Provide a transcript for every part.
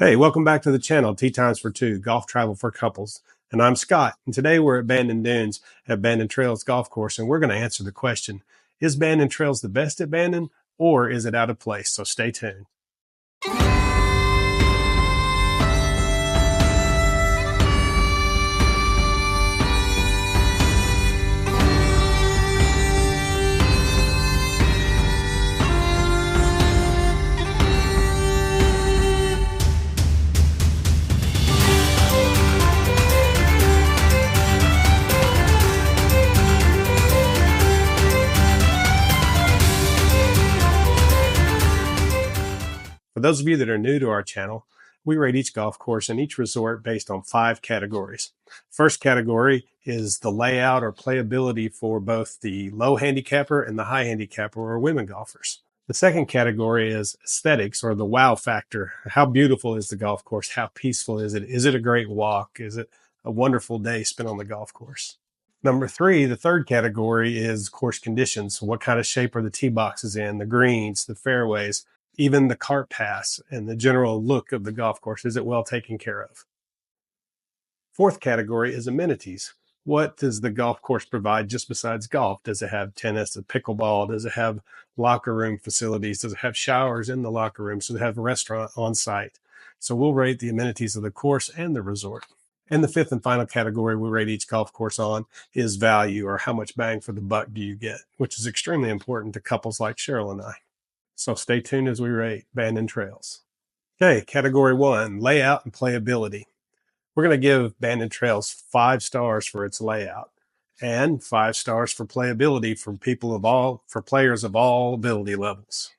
Hey, welcome back to the channel, Tea Times for Two, Golf Travel for Couples. And I'm Scott, and today we're at Bandon Dunes at Bandon Trails Golf Course, and we're going to answer the question, is Bandon Trails the best at Bandon, or is it out of place? So stay tuned. For those of you that are new to our channel, we rate each golf course and each resort based on 5 categories. First category is the layout or playability for both the low handicapper and the high handicapper or women golfers. The second category is aesthetics or the wow factor. How beautiful is the golf course? How peaceful is it? Is it a great walk? Is it a wonderful day spent on the golf course? Number 3, the third category is course conditions. What kind of shape are the tee boxes in, the greens, the fairways, even the cart paths, and the general look of the golf course. Is it well taken care of? Fourth category is amenities. What does the golf course provide just besides golf? Does it have tennis, a pickleball? Does it have locker room facilities? Does it have showers in the locker room? Does it have a restaurant on site? So we'll rate the amenities of the course and the resort. And the fifth and final category we rate each golf course on is value, or how much bang for the buck do you get, which is extremely important to couples like Cheryl and I. So stay tuned as we rate Bandon Trails. Okay, category 1, layout and playability. We're going to give Bandon Trails 5 stars for its layout and 5 stars for playability for players of all ability levels.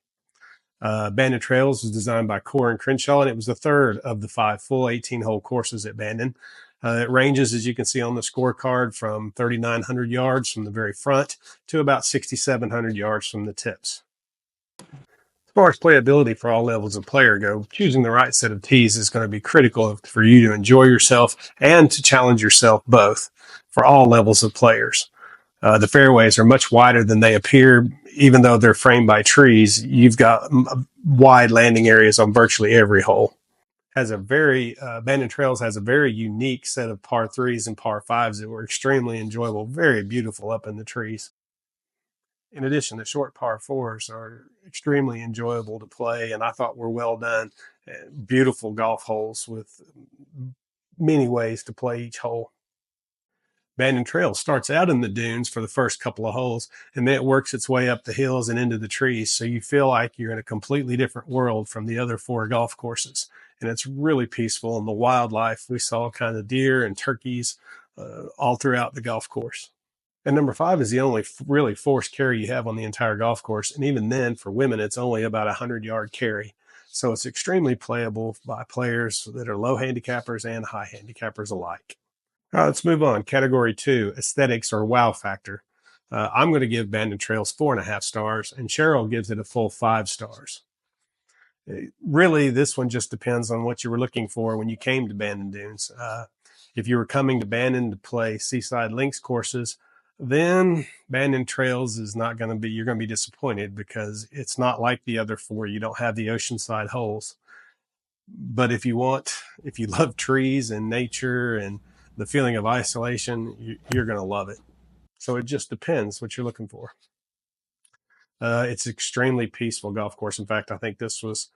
Bandon Trails was designed by Core and Crenshaw, and it was the third of the 5 full 18-hole courses at Bandon. It ranges, as you can see on the scorecard, from 3,900 yards from the very front to about 6,700 yards from the tips. As far as playability for all levels of player go, choosing the right set of tees is going to be critical for you to enjoy yourself and to challenge yourself both for all levels of players. The fairways are much wider than they appear. Even though they're framed by trees, you've got wide landing areas on virtually every hole. Bandon Trails has a very unique set of par 3s and par 5s that were extremely enjoyable, very beautiful up in the trees. In addition, the short par 4s are extremely enjoyable to play, and I thought were well done. Beautiful golf holes with many ways to play each hole. Bandon Trails starts out in the dunes for the first couple of holes, and then it works its way up the hills and into the trees, so you feel like you're in a completely different world from the other 4 golf courses. And it's really peaceful, and the wildlife, we saw kind of deer and turkeys all throughout the golf course. And number 5 is the only really forced carry you have on the entire golf course. And even then, for women, it's only about a 100-yard carry. So it's extremely playable by players that are low handicappers and high handicappers alike. All right, let's move on. Category 2, aesthetics or wow factor. I'm going to give Bandon Trails 4.5 stars, and Cheryl gives it a full 5 stars. Really, this one just depends on what you were looking for when you came to Bandon Dunes. If you were coming to Bandon to play Seaside Links courses, then Bandon Trails is not going to be, you're going to be disappointed because it's not like the other 4. You don't have the oceanside holes. But if you love trees and nature and the feeling of isolation, you're going to love it. So it just depends what you're looking for. It's extremely peaceful golf course. In fact, I think this was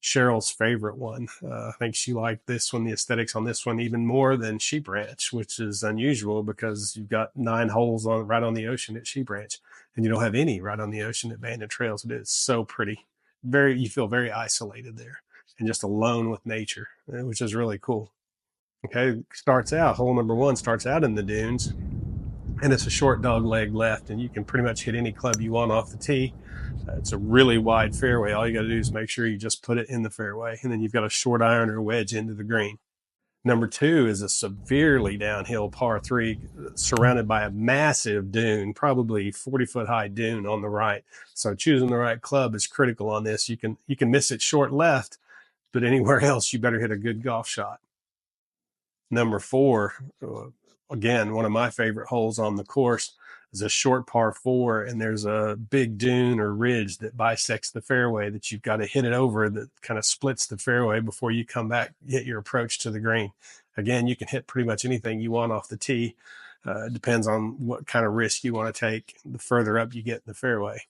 Cheryl's favorite one. I think she liked this one, the aesthetics on this one, even more than Sheep Ranch, which is unusual because you've got 9 holes right on the ocean at Sheep Ranch, and you don't have any right on the ocean at Bandon Trails. It is so pretty. You feel very isolated there and just alone with nature, which is really cool. Okay, hole number 1 starts out in the dunes, and it's a short dog leg left, and you can pretty much hit any club you want off the tee. It's a really wide fairway. All you got to do is make sure you just put it in the fairway, and then you've got a short iron or wedge into the green. Number 2 is a severely downhill par 3 surrounded by a massive dune, probably 40-foot high dune on the right. So choosing the right club is critical on this. You can miss it short left, but anywhere else you better hit a good golf shot. Number 4, again, one of my favorite holes on the course. is a short par four, and there's a big dune or ridge that bisects the fairway that you've got to hit it over, that kind of splits the fairway before you come back, hit your approach to the green. Again, you can hit pretty much anything you want off the tee. It depends on what kind of risk you want to take the further up you get in the fairway.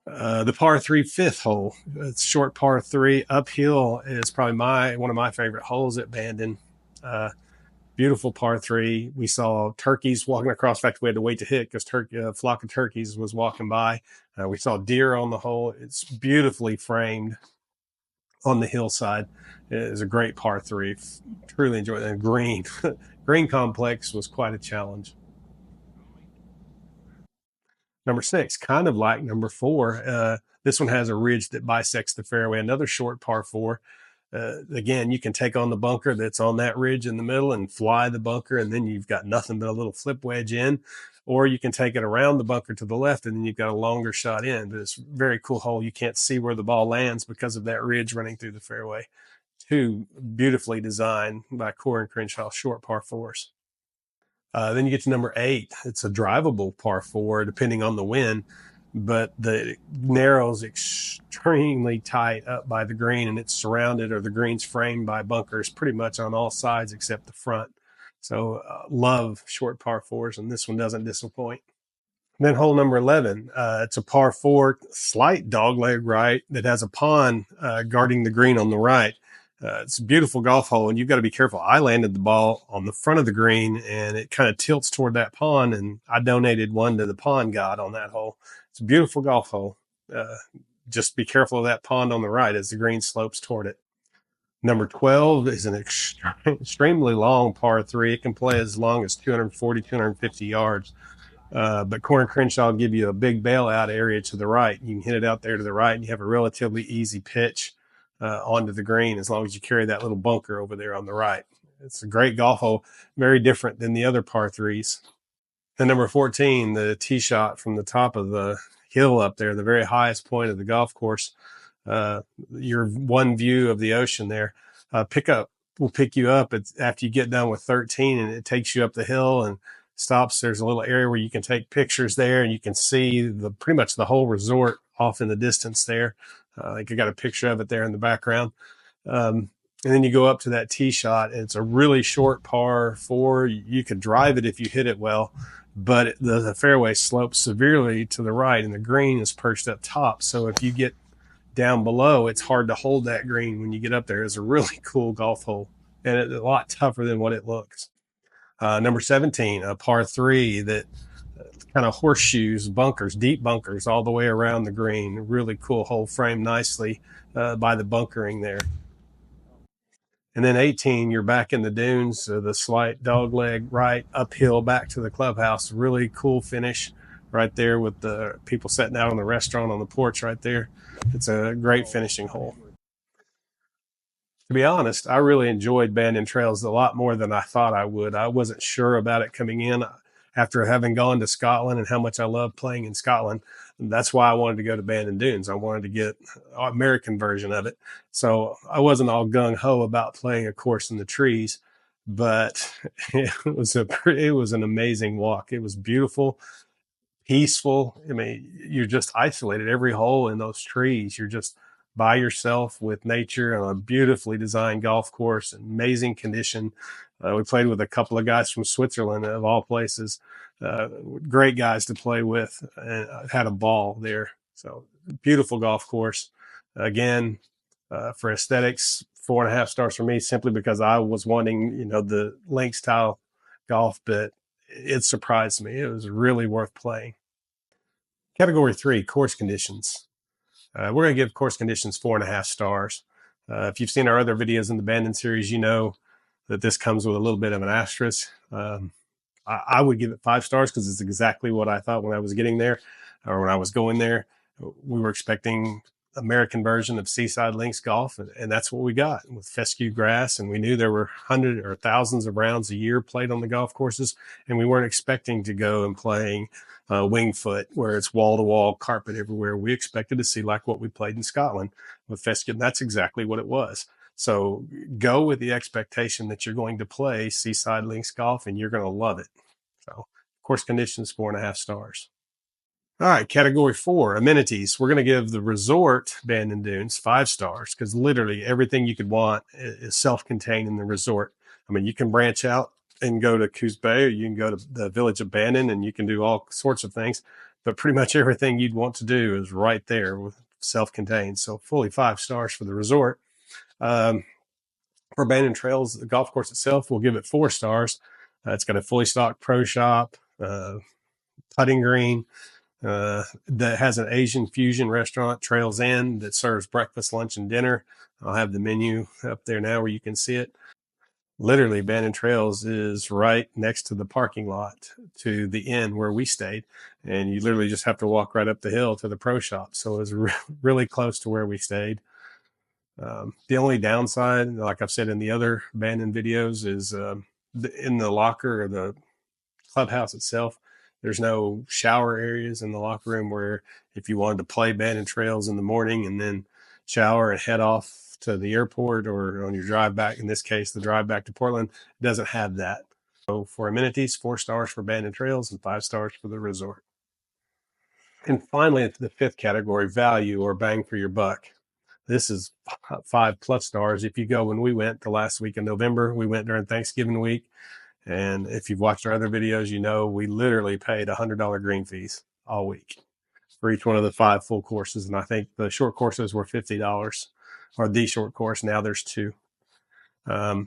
The par three fifth hole. It's short par three uphill is probably one of my favorite holes at Bandon. Beautiful par three. We saw turkeys walking across. In fact, we had to wait to hit because a flock of turkeys was walking by. We saw deer on the hole. It's beautifully framed on the hillside. It is a great par three. Truly enjoyed it. And green. Green complex was quite a challenge. Number six, kind of like number four. This one has a ridge that bisects the fairway. Another short par four. Again, you can take on the bunker that's on that ridge in the middle and fly the bunker, and then you've got nothing but a little flip wedge in. Or you can take it around the bunker to the left, and then you've got a longer shot in. But it's a very cool hole. You can't see where the ball lands because of that ridge running through the fairway. Two beautifully designed by Core and Crenshaw short par fours. Then you get to number eight. It's a drivable par four, depending on the wind, but the narrows extremely tight up by the green, and it's surrounded, or the green's framed by bunkers pretty much on all sides except the front. So love short par fours, and this one doesn't disappoint. Then hole number 11, it's a par four, slight dogleg right that has a pond guarding the green on the right. It's a beautiful golf hole, and you've got to be careful. I landed the ball on the front of the green, and it kind of tilts toward that pond, and I donated one to the pond god on that hole. It's a beautiful golf hole. Just be careful of that pond on the right as the green slopes toward it. Number 12 is an extremely long par three. It can play as long as 240, 250 yards. But Core and Crenshaw give you a big bailout area to the right. You can hit it out there to the right, and you have a relatively easy pitch onto the green as long as you carry that little bunker over there on the right. It's a great golf hole, very different than the other par threes. And number 14, the tee shot from the top of the hill up there, the very highest point of the golf course. Your one view of the ocean there. Pickup will pick you up after you get done with 13, and it takes you up the hill and stops. There's a little area where you can take pictures there, and you can see pretty much the whole resort off in the distance there. I think I got a picture of it there in the background. And then you go up to that tee shot, and it's a really short par four. You could drive it if you hit it well, but the fairway slopes severely to the right, and the green is perched up top. So if you get down below, it's hard to hold that green when you get up there. It's a really cool golf hole, and it's a lot tougher than what it looks. Number 17, a par three that kind of horseshoes, bunkers, deep bunkers all the way around the green. Really cool hole, framed nicely by the bunkering there. And then 18, you're back in the dunes, the slight dogleg right uphill back to the clubhouse. Really cool finish right there with the people sitting out on the restaurant on the porch right there. It's a great finishing hole. To be honest, I really enjoyed Bandon Trails a lot more than I thought I would. I wasn't sure about it coming in after having gone to Scotland and how much I love playing in Scotland. That's why I wanted to go to Bandon Dunes. I wanted to get an American version of it. So I wasn't all gung-ho about playing a course in the trees, but it was an amazing walk. It was beautiful, peaceful. I mean, you're just isolated every hole in those trees. You're just by yourself with nature on a beautifully designed golf course, amazing condition. We played with a couple of guys from Switzerland, of all places. Great guys to play with, and had a ball there. So beautiful golf course. Again, for aesthetics, 4.5 stars for me, simply because I was wanting, the link style golf, but it surprised me. It was really worth playing. Category 3, course conditions. We're going to give course conditions 4.5 stars. If you've seen our other videos in the Bandon series, you know that this comes with a little bit of an asterisk. I would give it 5 stars because it's exactly what I thought when I was getting there, or when I was going there. We were expecting American version of Seaside Links golf, and that's what we got with fescue grass. And we knew there were hundreds or thousands of rounds a year played on the golf courses, and we weren't expecting to go and playing Winged Foot, where it's wall-to-wall carpet everywhere. We expected to see like what we played in Scotland with fescue, and that's exactly what it was. So go with the expectation that you're going to play Seaside Links golf, and you're going to love it. So Course conditions, 4.5 stars. All right, category 4, amenities. We're going to give the resort Bandon Dunes 5 stars because literally everything you could want is self-contained in the resort. I mean, you can branch out and go to Coos Bay, or you can go to the village of Bandon, and you can do all sorts of things. But pretty much everything you'd want to do is right there with self-contained. So fully 5 stars for the resort. For Bandon Trails, the golf course itself, we'll give it 4 stars. It's got a fully stocked pro shop, putting green, that has an Asian fusion restaurant, Trails Inn, that serves breakfast, lunch, and dinner. I'll have the menu up there now where you can see it. Literally, Bandon Trails is right next to the parking lot to the inn where we stayed. And you literally just have to walk right up the hill to the pro shop. So it's really close to where we stayed. The only downside, like I've said in the other Bandon videos, is in the locker or the clubhouse itself, there's no shower areas in the locker room where if you wanted to play Bandon Trails in the morning and then shower and head off to the airport or on your drive back, in this case, the drive back to Portland, it doesn't have that. So for amenities, 4 stars for Bandon Trails and 5 stars for the resort. And finally, the 5th category, value or bang for your buck. This is 5+ stars. If you go when we went the last week in November, we went during Thanksgiving week. And if you've watched our other videos, you know we literally paid $100 green fees all week for each one of the 5 full courses. And I think the short courses were $50, or the short course. Now there's 2.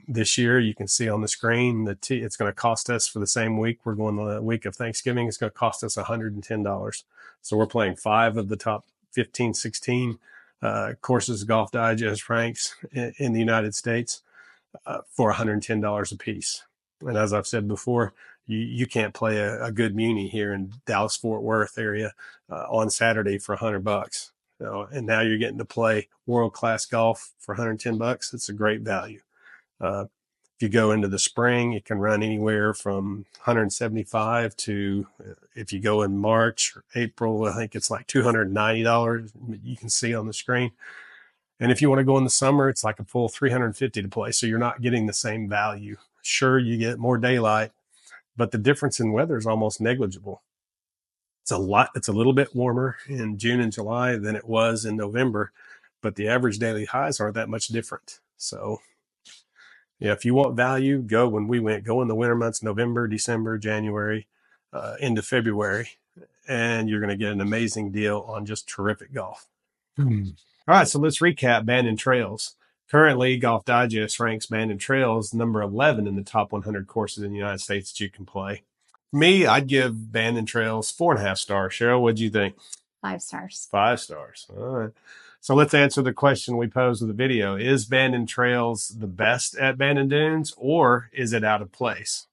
This year, you can see on the screen, it's going to cost us for the same week. We're going the week of Thanksgiving. It's going to cost us $110. So we're playing 5 of the top 15, 16 courses Golf Digest ranks in the United States for $110 a piece. And as I've said before, you can't play a good muni here in Dallas-Fort Worth area on Saturday for $100. And now you're getting to play world-class golf for $110. It's a great value. If you go into the spring, it can run anywhere from $175 to, if you go in March or April, I think it's like $290. You can see on the screen. And if you want to go in the summer, it's like a full $350 to play. So you're not getting the same value. Sure, you get more daylight, but the difference in weather is almost negligible. It's a little bit warmer in June and July than it was in November, but the average daily highs aren't that much different. So yeah, if you want value, go when we went. Go in the winter months, November, December, January, into February, and you're going to get an amazing deal on just terrific golf. All right, so let's recap Bandon Trails. Currently, Golf Digest ranks Bandon Trails number 11 in the top 100 courses in the United States that you can play. Me, I'd give Bandon Trails 4.5 stars. Cheryl, what'd you think? 5 stars. 5 stars. All right. So let's answer the question we posed with the video. Is Bandon Trails the best at Bandon Dunes, or is it out of place?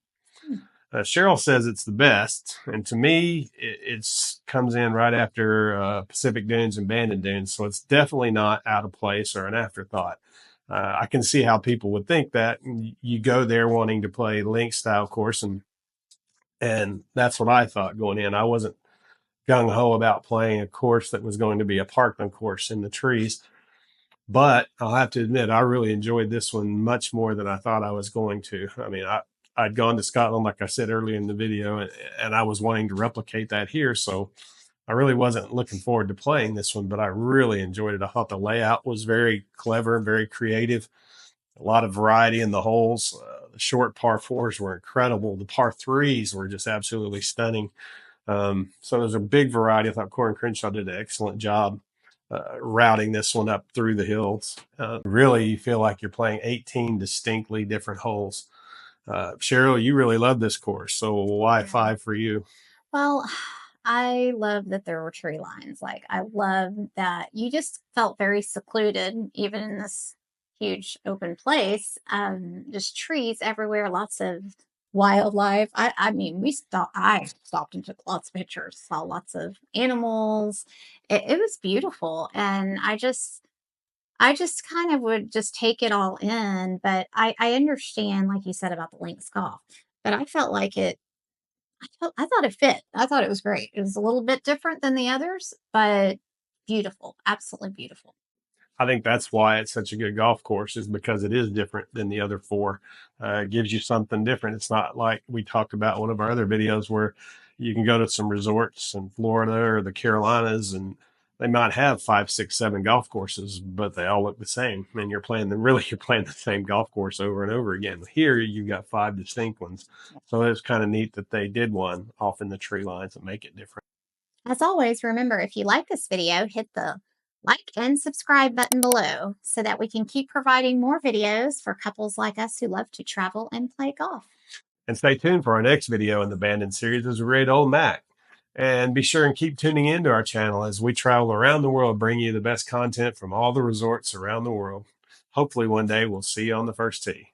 Cheryl says it's the best, and to me, it comes in right after Pacific Dunes and Bandon Dunes, so it's definitely not out of place or an afterthought. I can see how people would think that. You go there wanting to play link style course, and that's what I thought going in. I wasn't gung-ho about playing a course that was going to be a parkland course in the trees, but I'll have to admit I really enjoyed this one much more than I thought I was going to. I mean, I'd gone to Scotland, like I said earlier in the video, and I was wanting to replicate that here, so I really wasn't looking forward to playing this one, but I really enjoyed it. I thought the layout was very clever and very creative. A lot of variety in the holes. The short par 4s were incredible. The par 3s were just absolutely stunning. So there's a big variety. I thought Corin Crenshaw did an excellent job routing this one up through the hills. Really, you feel like you're playing 18 distinctly different holes. Cheryl, you really love this course. So why 5 for you? Well, I love that there were tree lines. Like, I love that you just felt very secluded, even in this huge open place. Just trees everywhere, lots of wildlife. I mean, I stopped and took lots of pictures, saw lots of animals. It was beautiful. And I just kind of would just take it all in. But I understand, like you said, about the links golf, but I felt like I thought it fit. I thought it was great. It was a little bit different than the others, but beautiful. Absolutely beautiful. I think that's why it's such a good golf course, is because it is different than the other four. It gives you something different. It's not like we talked about one of our other videos where you can go to some resorts in Florida or the Carolinas and they might have 5, 6, 7 golf courses, but they all look the same. And you're playing you're playing the same golf course over and over again. Here you've got 5 distinct ones. So it's kind of neat that they did one off in the tree lines that make it different. As always, remember, if you like this video, hit the like and subscribe button below so that we can keep providing more videos for couples like us who love to travel and play golf. And stay tuned for our next video in the Bandon series as we rate Old Mac. And be sure and keep tuning into our channel as we travel around the world, bringing you the best content from all the resorts around the world. Hopefully one day we'll see you on the first tee.